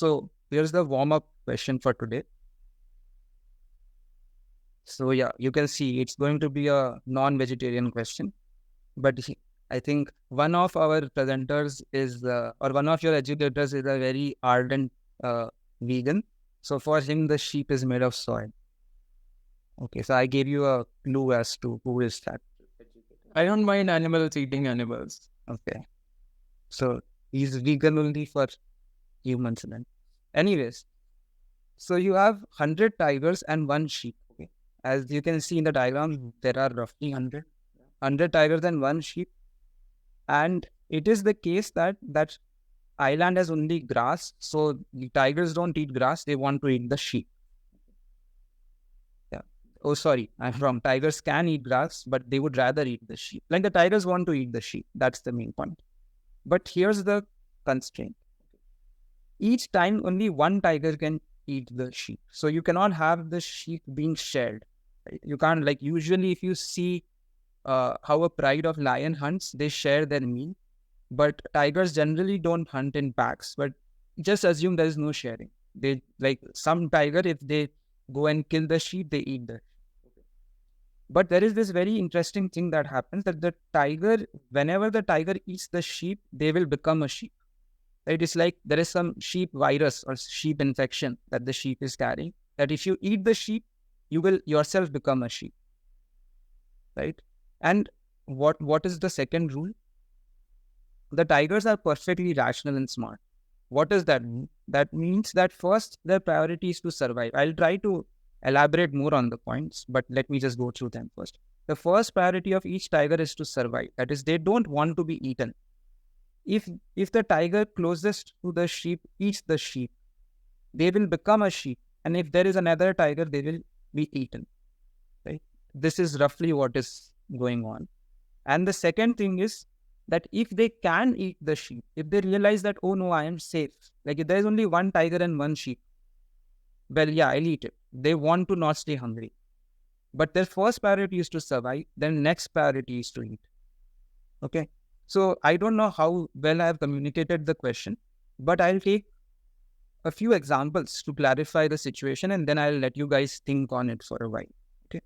So here's the warm-up question for today. So yeah, you can see it's going to be a non-vegetarian question. But I think one of our presenters is, or one of your educators is a very ardent vegan. So for him, the sheep is made of soy. Okay, so I gave you a clue as to who is that. I don't mind animals eating animals. Okay, so he's vegan only for humans then. Anyways, so you have 100 tigers and one sheep. Okay, as you can see in the diagram, there are roughly 100 tigers and one sheep. And it is the case that that island has only grass, so the tigers don't eat grass, they want to eat the sheep. Yeah. Oh, sorry, I'm wrong. Tigers can eat grass, but they would rather eat the sheep. Like the tigers want to eat the sheep. That's the main point. But here's the constraint. Each time only one tiger can eat the sheep. So you cannot have the sheep being shared. Right? You can't, like, usually if you see how a pride of lion hunts, they share their meal. But tigers generally don't hunt in packs, but just assume there is no sharing. They, like some tiger, if they go and kill the sheep, they eat the. But there is this very interesting thing that happens, that the tiger, whenever the tiger eats the sheep, they will become a sheep. Right? It's like there is some sheep virus or sheep infection that the sheep is carrying, that if you eat the sheep, you will yourself become a sheep. Right? And what is the second rule? The tigers are perfectly rational and smart. What does that mean? That means that first, their priority is to survive. I'll try to elaborate more on the points, but let me just go through them first. The first priority of each tiger is to survive. That is, they don't want to be eaten. If the tiger closest to the sheep eats the sheep, they will become a sheep. And if there is another tiger, they will be eaten. Right? This is roughly what is going on. And the second thing is that if they can eat the sheep, if they realize that, oh no, I am safe, like if there is only one tiger and one sheep, well, yeah, I'll eat it. They want to not stay hungry. But their first priority is to survive, then next priority is to eat. Okay. So I don't know how well I have communicated the question, but I'll take a few examples to clarify the situation, and then I'll let you guys think on it for a while. Okay.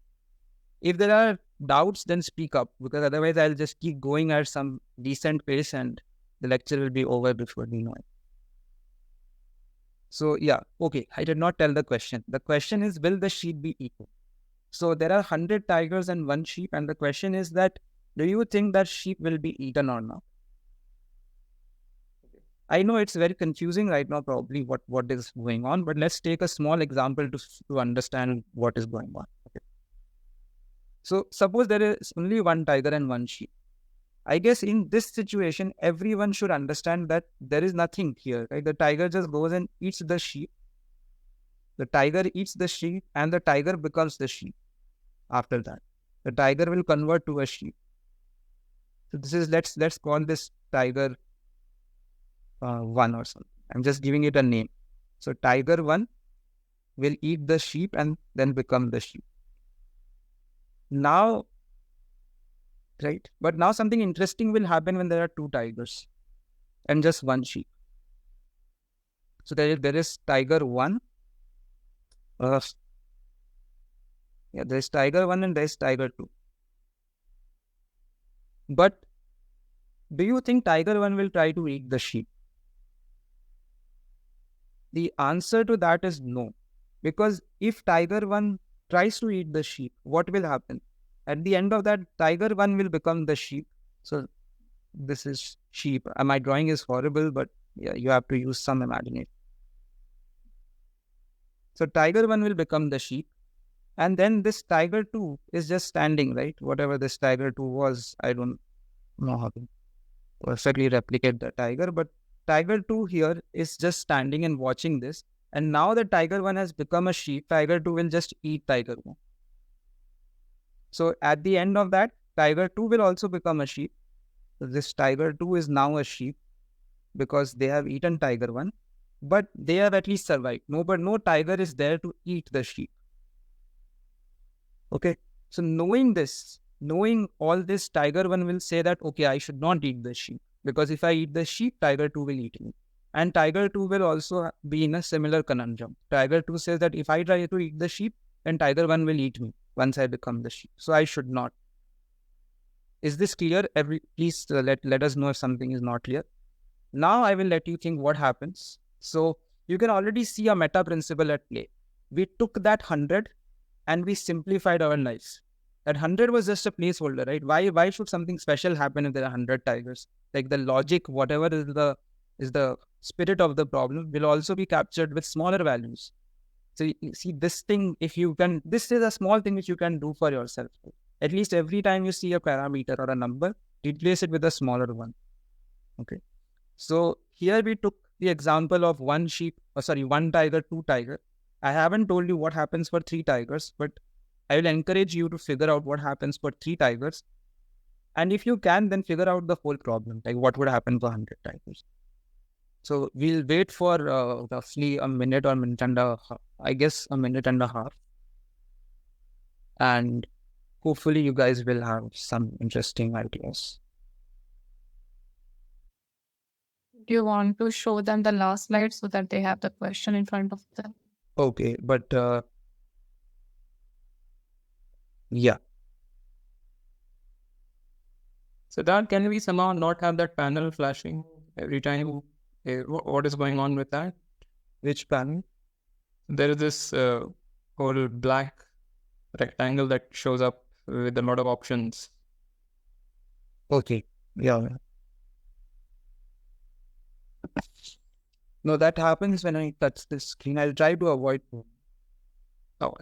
If there are doubts, then speak up, because otherwise I'll just keep going at some decent pace and the lecture will be over before we know it. So yeah, okay, I did not tell the question. The question is, will the sheep be eaten? So there are 100 tigers and one sheep, and the question is that, do you think that sheep will be eaten or not? I know it's very confusing right now, probably what is going on, but let's take a small example to understand what is going on. Okay. So suppose there is only one tiger and one sheep. I guess in this situation, everyone should understand that there is nothing here, right? The tiger just goes and eats the sheep. The tiger eats the sheep and the tiger becomes the sheep after that. The tiger will convert to a sheep. So this is, let's call this tiger 1 or something. I'm just giving it a name. So tiger 1 will eat the sheep and then become the sheep. Now, right? But now something interesting will happen when there are two tigers and just one sheep. So there is tiger 1. There's tiger 1 and there's tiger 2. But do you think tiger 1 will try to eat the sheep? The answer to that is no. Because if tiger 1 tries to eat the sheep, what will happen? At the end of that, tiger 1 will become the sheep. So this is sheep. My drawing is horrible, but yeah, you have to use some imagination. So tiger 1 will become the sheep. And then this tiger 2 is just standing, right? Whatever this tiger 2 was, I don't know how to perfectly replicate the tiger, but tiger 2 here is just standing and watching this. And now the tiger 1 has become a sheep, tiger 2 will just eat tiger 1. So at the end of that, tiger 2 will also become a sheep. So this tiger 2 is now a sheep because they have eaten tiger 1, but they have at least survived. No tiger is there to eat the sheep. Okay. So knowing all this, tiger 1 will say that, okay, I should not eat the sheep, because if I eat the sheep, tiger 2 will eat me. And Tiger 2 will also be in a similar conundrum. Tiger 2 says that if I try to eat the sheep, then Tiger 1 will eat me once I become the sheep. So I should not. Is this clear? Please let us know if something is not clear. Now I will let you think what happens. So you can already see a meta principle at play. We took that 100 and we simplified our lives. That 100 was just a placeholder, right? Why should something special happen if there are 100 tigers? Like the logic, whatever is the spirit of the problem, will also be captured with smaller values. So you see this thing, if you can, this is a small thing which you can do for yourself. At least every time you see a parameter or a number, replace it with a smaller one. Okay. So here we took the example of one tiger, two tiger. I haven't told you what happens for 3 tigers, but I will encourage you to figure out what happens for 3 tigers. And if you can, then figure out the whole problem, like what would happen for 100 tigers. So we'll wait for roughly a minute or a minute and a half, I guess a minute and a half. And hopefully you guys will have some interesting ideas. Do you want to show them the last slide so that they have the question in front of them? Okay, but yeah. So that can we somehow not have that panel flashing every time? What is going on with that? Which panel? There is this whole black rectangle that shows up with a lot of options. Okay, yeah. No, that happens when I touch the screen. I'll try to avoid. Oh.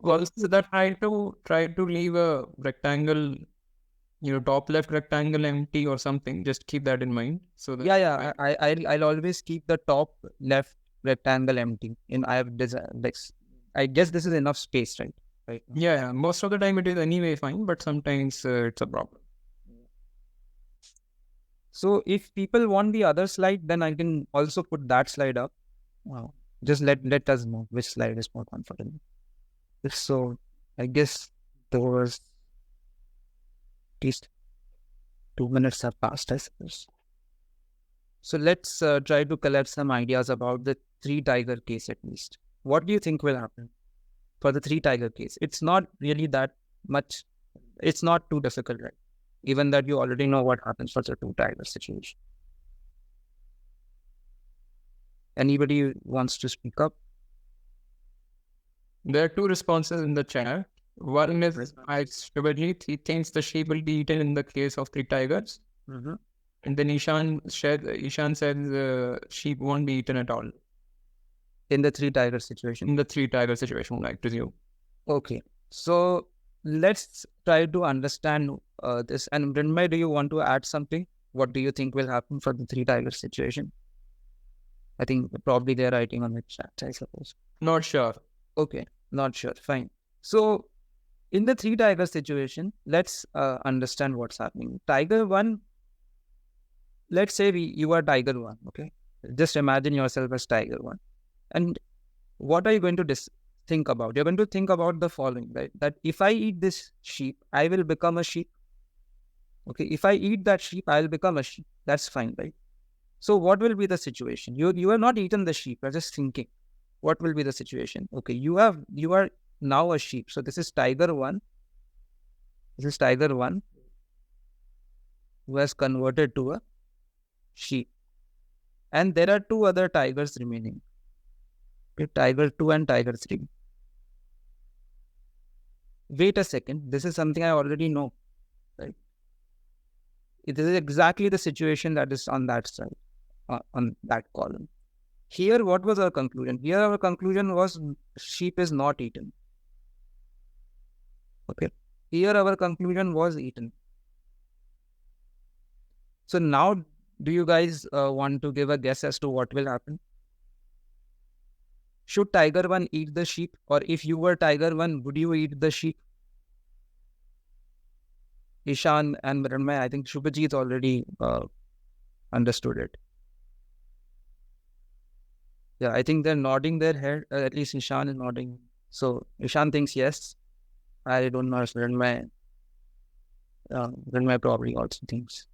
Also, that try to leave a rectangle, top left rectangle empty or something. Just keep that in mind. So that I'll always keep the top left rectangle empty. I have designed this. I guess this is enough space, right? Right. Yeah. Most of the time it is anyway fine, but sometimes it's a problem. So if people want the other slide, then I can also put that slide up. Wow. Just let us know which slide is more comfortable. So I guess there was at least 2 minutes have passed, I suppose. So let's try to collect some ideas about the 3 tiger case at least. What do you think will happen for the 3 tiger case? It's not really that much. It's not too difficult, right? Even that you already know what happens for the 2 tiger situation. Anybody wants to speak up? There are 2 responses in the chat. One is he thinks the sheep will be eaten in the case of 3 tigers. Mm-hmm. And then Ishan says sheep won't be eaten at all. In the 3 tiger situation? In the 3 tiger situation, I presume. Okay. So let's try to understand this. And Mrunmayee, do you want to add something? What do you think will happen for the 3 tiger situation? I think probably they're writing on the chat, I suppose. Not sure. Okay, not sure. Fine. So in the 3 tiger situation, let's understand what's happening. Tiger 1, let's say you are tiger 1, okay? Just imagine yourself as tiger 1. And what are you going to think about? You're going to think about the following, right? That if I eat this sheep, I will become a sheep. Okay, if I eat that sheep, I'll become a sheep. That's fine, right? So what will be the situation? You are not eaten the sheep. You're just thinking. What will be the situation? Okay, you are now a sheep. So this is tiger 1. This is tiger 1 who has converted to a sheep. And there are 2 other tigers remaining. Okay, tiger 2 and tiger 3. Wait a second. This is something I already know, right? It is exactly the situation that is on that side, on that column. Here, what was our conclusion? Here, our conclusion was sheep is not eaten. Okay. Here, our conclusion was eaten. So now, do you guys want to give a guess as to what will happen? Should tiger 1 eat the sheep? Or if you were tiger 1, would you eat the sheep? Ishan and Mrunmayee, I think Shubhajit already understood it. Yeah, I think they're nodding their head. At least Ishan is nodding. So Ishan thinks yes. I don't know if Mrunmayee probably also thinks.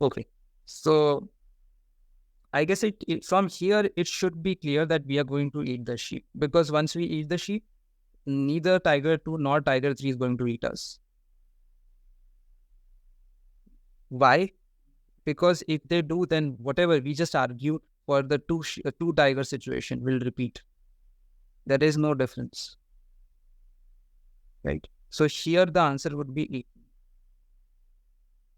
Okay. So I guess from here, it should be clear that we are going to eat the sheep, because once we eat the sheep, neither tiger 2 nor tiger 3 is going to eat us. Why? Because if they do, then whatever we just argued for the two tiger situation will repeat. There is no difference. Right? So here the answer would be E.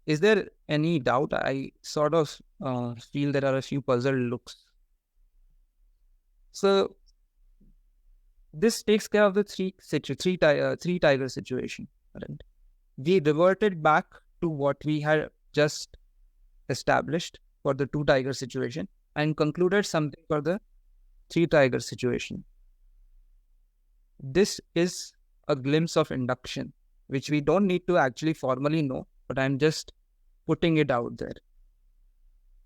Is there any doubt? I sort of feel there are a few puzzled looks. So this takes care of the three tiger situation. Right? We reverted back to what we had just established for the 2 tiger situation and concluded something for the 3 tiger situation. This is a glimpse of induction, which we don't need to actually formally know, but I'm just putting it out there.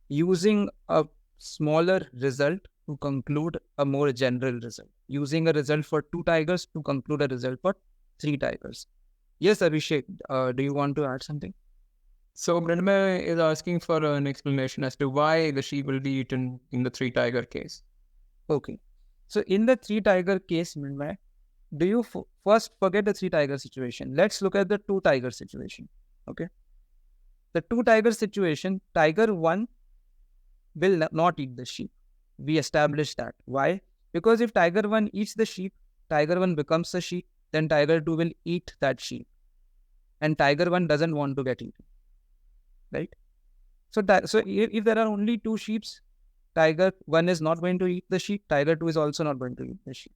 Using a smaller result to conclude a more general result. Using a result for 2 tigers to conclude a result for 3 tigers. Yes, Abhishek, do you want to add something? So Mrinmay is asking for an explanation as to why the sheep will be eaten in the 3 tiger case. Okay. So in the 3 tiger case, Mrinmay, do you first forget the 3 tiger situation? Let's look at the 2 tiger situation. Okay. The 2 tiger situation, tiger 1 will not eat the sheep. We established that. Why? Because if tiger 1 eats the sheep, tiger 1 becomes a sheep, then tiger 2 will eat that sheep. And tiger 1 doesn't want to get eaten. Right? So if there are only 2 sheep, tiger 1 is not going to eat the sheep, tiger 2 is also not going to eat the sheep.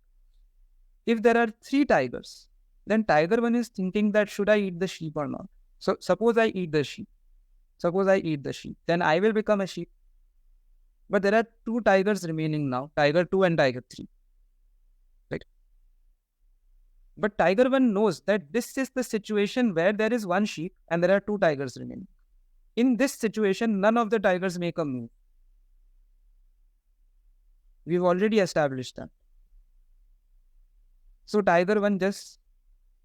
If there are 3 tigers, then tiger 1 is thinking that should I eat the sheep or not? So suppose I eat the sheep. Then I will become a sheep. But there are 2 tigers remaining now, tiger 2 and tiger 3. Right? But tiger 1 knows that this is the situation where there is 1 sheep and there are 2 tigers remaining. In this situation, none of the tigers make a move. We've already established that. So tiger 1 just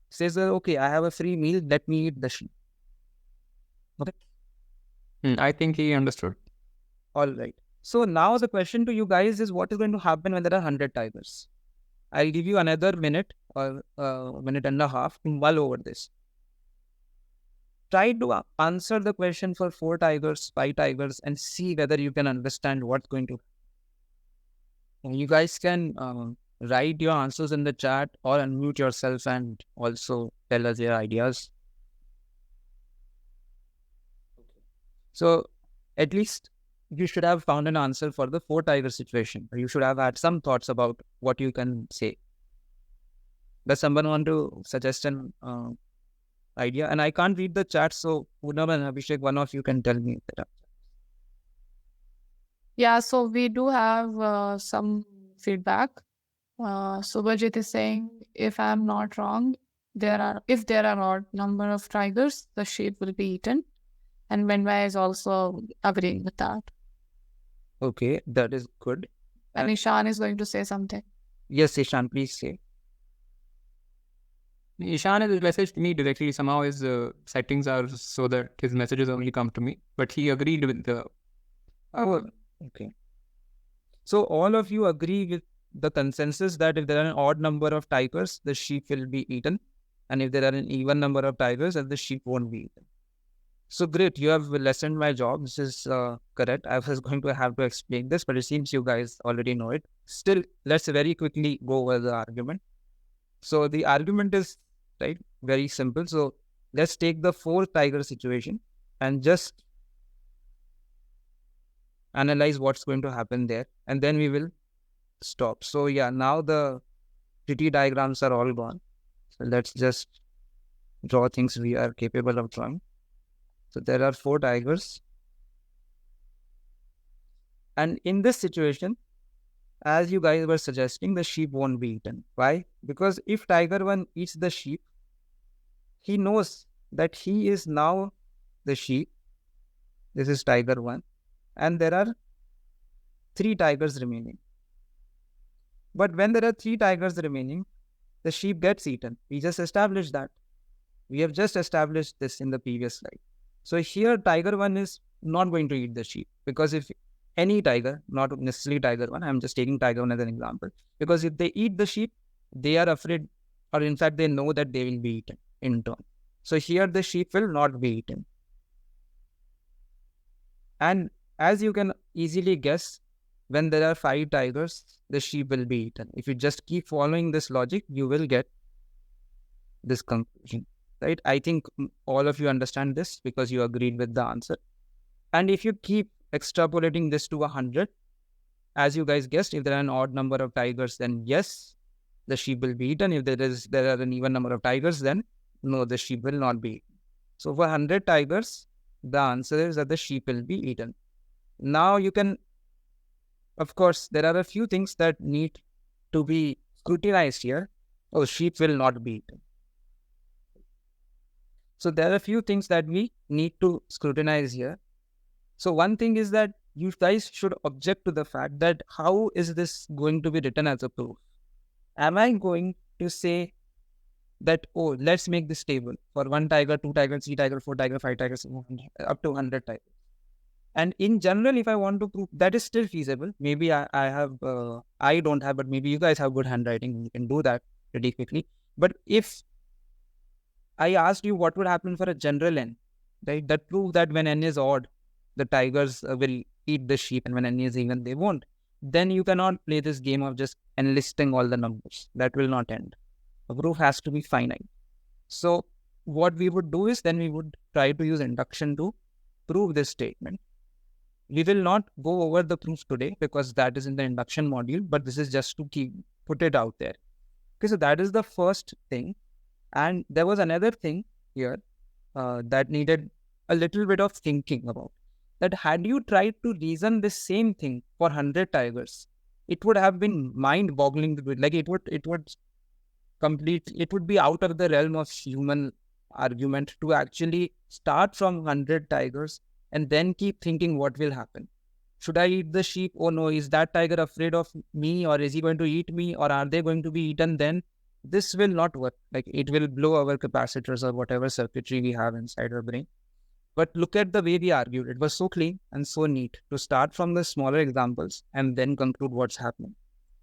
says, okay, I have a free meal, let me eat the sheep. Okay. I think he understood. All right. So now the question to you guys is, what is going to happen when there are 100 tigers? I'll give you another minute or minute and a half to mull over this. Try to answer the question for 4 tigers, 5 tigers, and see whether you can understand what's going to happen. You guys can write your answers in the chat or unmute yourself and also tell us your ideas. So at least you should have found an answer for the 4 tiger situation. You should have had some thoughts about what you can say. Does someone want to suggest an idea? And I can't read the chat, so Poonam and Abhishek, one of you can tell me that. Yeah, so we do have some feedback. Subhajit is saying, if I'm not wrong, if there are odd number of tigers, the sheep will be eaten. And Benway is also agreeing with that. Okay, that is good. And Ishan is going to say something. Yes, Ishan, please say. Ishan has messaged me directly. Somehow his settings are so that his messages only come to me. But he agreed with the... Oh, okay. So all of you agree with the consensus that if there are an odd number of tigers, the sheep will be eaten. And if there are an even number of tigers, then the sheep won't be eaten. So great, you have lessened my job. This is correct. I was going to have to explain this, but it seems you guys already know it. Still, let's very quickly go over the argument. So the argument is very simple. So let's take the 4 tiger situation and just analyze what's going to happen there. And then we will stop. So yeah, now the pretty diagrams are all gone. So let's just draw things we are capable of drawing. So there are 4 tigers. And in this situation, as you guys were suggesting, the sheep won't be eaten. Why? Because if tiger 1 eats the sheep, he knows that he is now the sheep. This is tiger 1. And there are 3 tigers remaining. But when there are 3 tigers remaining, the sheep gets eaten. We just established that. We have just established this in the previous slide. So here tiger 1 is not going to eat the sheep. Because if any tiger, not necessarily tiger one, I'm just taking tiger one as an example, because if they eat the sheep, they are afraid, or in fact, they know that they will be eaten in turn. So here the sheep will not be eaten. And as you can easily guess, when there are 5 tigers, the sheep will be eaten. If you just keep following this logic, you will get this conclusion, right? I think all of you understand this because you agreed with the answer. And if you keep extrapolating this to 100, as you guys guessed, if there are an odd number of tigers, then yes, the sheep will be eaten. If there are an even number of tigers, then no, the sheep will not be eaten. So for 100 tigers, the answer is that the sheep will be eaten. Now you can, of course, there are a few things that need to be scrutinized here. Oh, sheep will not be eaten. So there are a few things that we need to scrutinize here. So one thing is that you guys should object to the fact that how is this going to be written as a proof? Am I going to say that, oh, let's make this table for 1 tiger, 2 tigers, 3 tigers, 4 tigers, 5 tigers, up to 100 tigers. And in general, if I want to prove, that is still feasible. Maybe I don't have, but maybe you guys have good handwriting. You can do that pretty quickly. But if I asked you what would happen for a general n, right? That proves that when n is odd, the tigers will eat the sheep, and when n is even, they won't. Then you cannot play this game of just enlisting all the numbers. That will not end. A proof has to be finite. So what we would do is then we would try to use induction to prove this statement. We will not go over the proof today because that is in the induction module, but this is just to put it out there. Okay, so that is the first thing. And there was another thing here that needed a little bit of thinking about. That had you tried to reason the same thing for 100 tigers, it would have been mind-boggling to do it. Like it would be out of the realm of human argument to actually start from 100 tigers and then keep thinking what will happen. Should I eat the sheep? Oh no, is that tiger afraid of me, or is he going to eat me, or are they going to be eaten then? This will not work. Like it will blow our capacitors or whatever circuitry we have inside our brain. But look at the way we argued. It was so clean and so neat to start from the smaller examples and then conclude what's happening.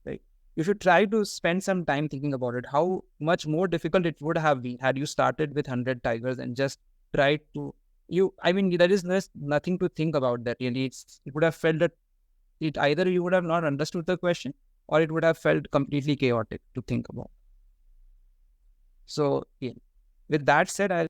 Right? You should try to spend some time thinking about it. How much more difficult it would have been had you started with 100 tigers and just tried to there is nothing to think about that really. It would have felt that either you would have not understood the question or it would have felt completely chaotic to think about. So yeah, with that said,